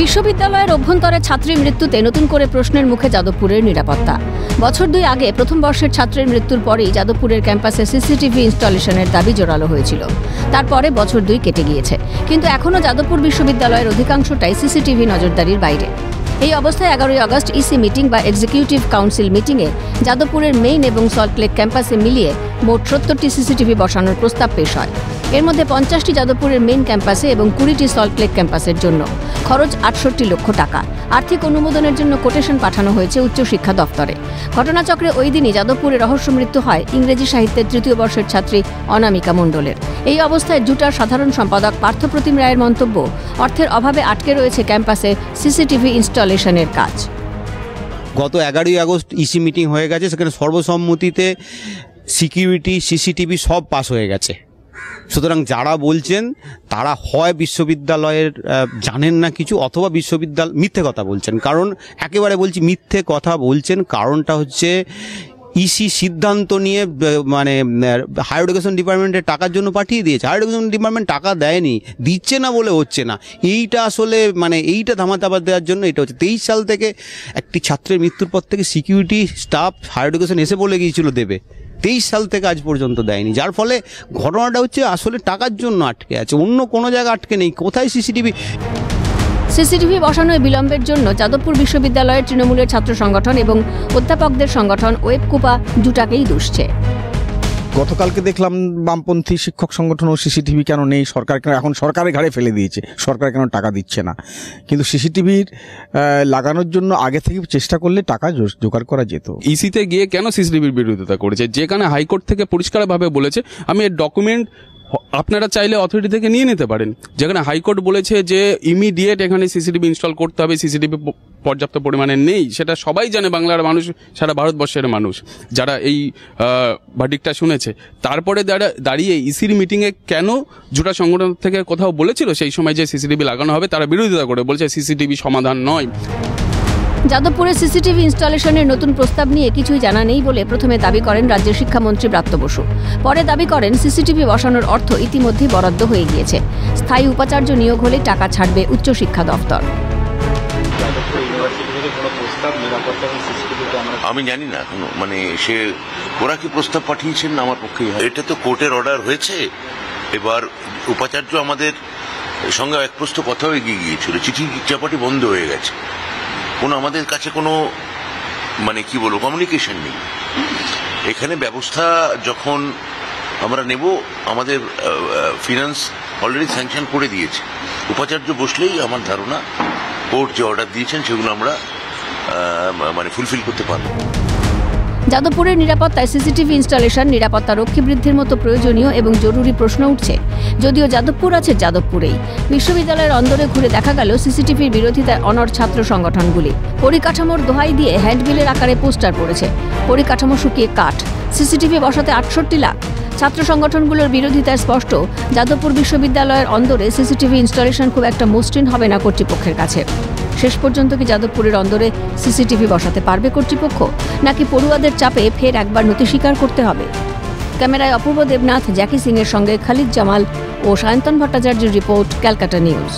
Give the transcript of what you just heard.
বিশ্ববিদ্যালয়ের অভ্যন্তরে ছাত্রীর মৃত্যুতে নতুন করে প্রশ্নের মুখে যাদবপুরের নিরাপত্তা। বছর 2 আগে প্রথম বর্ষের ছাত্রের মৃত্যুর পরেই যাদবপুরের ক্যাম্পাসে সিসিটিভি ইনস্টলেশনের দাবি জোরালো হয়েছিল। তারপরে বছর 2 কেটে গিয়েছে, কিন্তু এখনও যাদবপুর বিশ্ববিদ্যালয়ের অধিকাংশটাই সিসিটিভি নজরদারির বাইরে। এই অবস্থায় 11ই আগস্ট ইসি মিটিং বা এক্সিকিউটিভ কাউন্সিল মিটিংয়ে যাদবপুরের মেইন এবং সল্টলেক ক্যাম্পাসে মিলিয়ে মোট 70টি সিসিটিভি বসানোর প্রস্তাব পেশ হয়। এর মধ্যে 50টি যাদবপুরের মেইন ক্যাম্পাসে এবং 20টি সল্টলেক ক্যাম্পাসের জন্য। খরচ 68 লক্ষ টাকা। আর্থিক অনুমোদনের জন্য কোটেশন পাঠানো হয়েছে উচ্চশিক্ষা দফতরে। ঘটনাচক্রে ওই দিনই যাদবপুরে রহস্য মৃত্যু হয় ইংরেজি সাহিত্যের 3য় বর্ষের ছাত্রী অনামিকা মণ্ডলের। এই অবস্থায় জুটার সাধারণ সম্পাদক পার্থপ্রতিম রায়ের মন্তব্য, অর্থের অভাবে আটকে রয়েছে ক্যাম্পাসে সিসিটিভি ইনস্টলেশনের কাজ। গত 11ই আগস্ট ইসি মিটিং হয়ে গেছে, সেখানে সর্বসম্মতিতে সিকিউরিটি সিসিটিভি সব পাস হয়ে গেছে। সুতরাং যারা বলছেন তারা হয় বিশ্ববিদ্যালয়ের জানেন না কিছু, অথবা বিশ্ববিদ্যালয় মিথ্যে কথা বলছেন। কারণ একেবারে বলছি মিথ্যে কথা বলছেন। কারণটা হচ্ছে ইসি সিদ্ধান্ত নিয়ে মানে হায়ার এডুকেশন ডিপার্টমেন্টের টাকার জন্য পাঠিয়ে দিয়েছে। হায়ার এডুকেশন ডিপার্টমেন্ট টাকা দেয়নি, দিচ্ছে না বলে হচ্ছে না। এইটা আসলে মানে এইটা ধামাচাপা দেওয়ার জন্য এটা হচ্ছে। 23 সাল থেকে একটি ছাত্রের মৃত্যুর পর থেকে সিকিউরিটি স্টাফ হায়ার এডুকেশন এসে বলে গিয়েছিল দেবে, 23 সাল থেকে আজ পর্যন্ত দেয়নি। যার ফলে ঘটনাটা হচ্ছে আসলে টাকার জন্য আটকে আছে, অন্য কোনো জায়গায় আটকে নেই। কোথায় সিসিটিভি বসানোয় বিলম্বের জন্য যাদবপুর বিশ্ববিদ্যালয়ের তৃণমূলের ছাত্র সংগঠন এবং অধ্যাপকদের সংগঠন ওয়েবকুপা জুটাকেই দুষছে। গতকালকে দেখলাম বামপন্থী শিক্ষক সংগঠন ও সিসিটিভি কেন নেই, সরকার কেন এখন সরকারের ঘাড়ে ফেলে দিয়েছে, সরকার কেন টাকা দিচ্ছে না। কিন্তু সিসিটিভির লাগানোর জন্য আগে থেকে চেষ্টা করলে টাকা জোগাড় করা যেত। ইসিতে গিয়ে কেন সিসিটিভির বিরোধিতা করেছে, যেখানে হাইকোর্ট থেকে পরিষ্কারভাবে বলেছে আমি এর ডকুমেন্ট আপনারা চাইলে অথরিটি থেকে নিয়ে নিতে পারেন। যেখানে হাইকোর্ট বলেছে যে ইমিডিয়েট এখানে সিসিটিভি ইনস্টল করতে হবে, সিসিটিভি পর্যাপ্ত পরিমাণে নেই, সেটা সবাই জানে, বাংলার মানুষ, সারা ভারতবর্ষের মানুষ যারা এই ভার্ডিক্টটা শুনেছে। তারপরে দাঁড়িয়ে ইসির মিটিংয়ে কেন জোটা সংগঠন থেকে কোথাও বলেছিল সেই সময় যে সিসিটিভি লাগানো হবে, তারা বিরোধিতা করে বলছে সিসিটিভি সমাধান নয়। যাদবপুরে সিসিটিভি ইনস্টলেশনের নতুন প্রস্তাব নিয়ে কিছুই জানা নেই বলে প্রথমে দাবি করেন রাজ্যের শিক্ষামন্ত্রী ব্রাত্য বসু। পরে দাবি করেন সিসিটিভি বসানোর অর্থ ইতিমধ্যেই বরাদ্দ হয়ে গিয়েছে, স্থায়ী উপাচার্য নিয়োগ হলে টাকা ছাড়বে উচ্চশিক্ষা দফতর। আমি জানি না মানে সে ওরা কি প্রস্তাব পাঠিয়েছেন আমার পক্ষে। এটা তো কোর্টের অর্ডার হয়েছে। এবার উপাচার্য আমাদের সঙ্গে এক প্রস্ত কথাও এগিয়ে গিয়েছিল, চিঠি চাপাটি বন্ধ হয়ে গেছে, কোনো আমাদের কাছে কোনো মানে কি বলবো কমিউনিকেশন নেই। এখানে ব্যবস্থা যখন আমরা নেব, আমাদের ফিনান্স অলরেডি স্যাংশন করে দিয়েছে। উপাচার্য বসলেই আমার ধারণা কোর্ট যে অর্ডার দিয়েছেন সেগুলো আমরা মানে ফুলফিল করতে পারবো। যাদবপুরের নিরাপত্তায় সিসিটিভি ইনস্টলেশন নিরাপত্তা রক্ষী বৃদ্ধির মতো প্রয়োজনীয় এবং জরুরি প্রশ্ন উঠছে। যদিও যাদবপুর আছে যাদবপুরেই, বিশ্ববিদ্যালয়ের অন্দরে ঘুরে দেখা গেল সিসিটিভির বিরোধিতায় অনড় ছাত্র সংগঠনগুলি। পরিকাঠামোর দোহাই দিয়ে হ্যান্ডবিলের আকারে পোস্টার পড়েছে, পরিকাঠামো শুকিয়ে কাঠ। সিসিটিভি বসাতে 68 লাখ। ছাত্র সংগঠনগুলোর বিরোধিতায় স্পষ্ট, যাদবপুর বিশ্ববিদ্যালয়ের অন্দরে সিসিটিভি ইনস্টলেশন খুব একটা মসৃণ হবে না কর্তৃপক্ষের কাছে। শেষ পর্যন্ত কি যাদবপুরের অন্দরে সিসিটিভি বসাতে পারবে কর্তৃপক্ষ, নাকি পড়ুয়াদের চাপে ফের একবার নতি স্বীকার করতে হবে? ক্যামেরায় অপূর্ব দেবনাথ, জ্যাকি সিং এর সঙ্গে খালিদ জামাল ও সায়ন্তন ভট্টাচার্যের রিপোর্ট, ক্যালকাটা নিউজ।